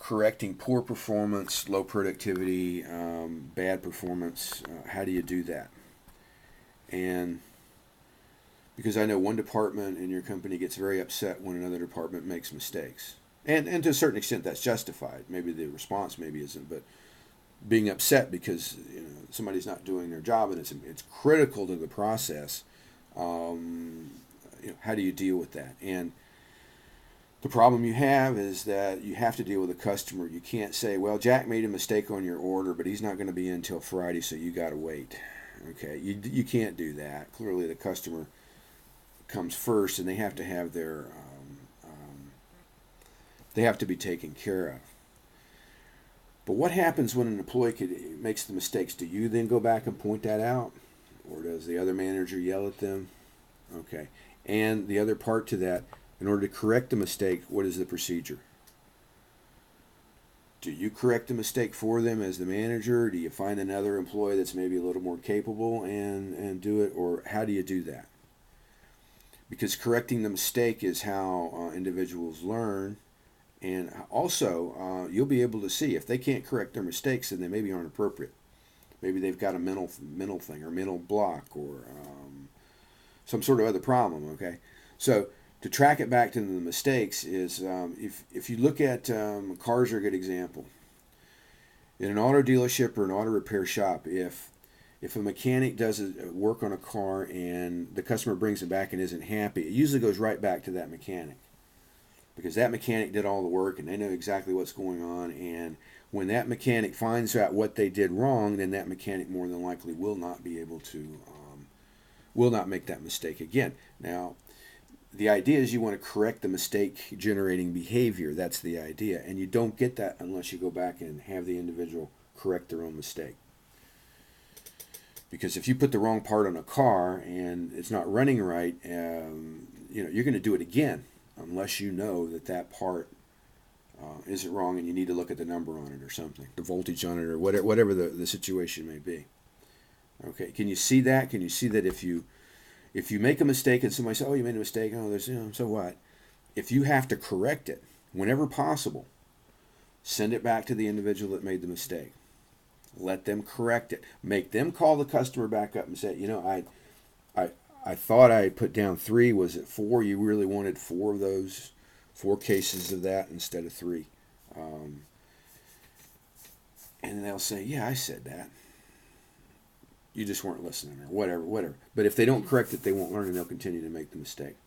correcting poor performance, low productivity, bad performance. How do you do that? And because I know one department in your company gets very upset when another department makes mistakes. And to a certain extent that's justified. Maybe the response maybe isn't, but being upset because somebody's not doing their job and it's critical to the process. How do you deal with that? And the problem you have is that you have to deal with a customer. You can't say, well, Jack made a mistake on your order, but he's not going to be in until Friday, so you got to wait. Okay, you can't do that. Clearly, the customer comes first, and they have to have they have to be taken care of. But what happens when an employee makes the mistakes? Do you then go back and point that out? Or does the other manager yell at them? Okay. And the other part to that, in order to correct the mistake, what is the procedure? Do you correct the mistake for them as the manager? Do you find another employee that's maybe a little more capable and do it? Or how do you do that? Because correcting the mistake is how individuals learn. And also, you'll be able to see if they can't correct their mistakes, then they maybe aren't appropriate. Maybe they've got a mental thing or mental block or some sort of other problem. Okay, so to track it back to the mistakes is if you look at cars are a good example. In an auto dealership or an auto repair shop, if a mechanic does work on a car and the customer brings it back and isn't happy, it usually goes right back to that mechanic. Because that mechanic did all the work and they know exactly what's going on. And when that mechanic finds out what they did wrong, then that mechanic more than likely will not be able to, will not make that mistake again. Now, the idea is you want to correct the mistake generating behavior. That's the idea. And you don't get that unless you go back and have the individual correct their own mistake. Because if you put the wrong part on a car and it's not running right, you're going to do it again. Unless you know that part isn't wrong and you need to look at the number on it or something, the voltage on it or whatever the situation may be. Okay, can you see that? Can you see that if you make a mistake and somebody says, oh, you made a mistake, oh, there's, so what? If you have to correct it, whenever possible, send it back to the individual that made the mistake. Let them correct it. Make them call the customer back up and say, I thought I put down 3. Was it 4? You really wanted 4 of those, 4 cases of that instead of 3. And they'll say, yeah, I said that. You just weren't listening or whatever. But if they don't correct it, they won't learn and they'll continue to make the mistake.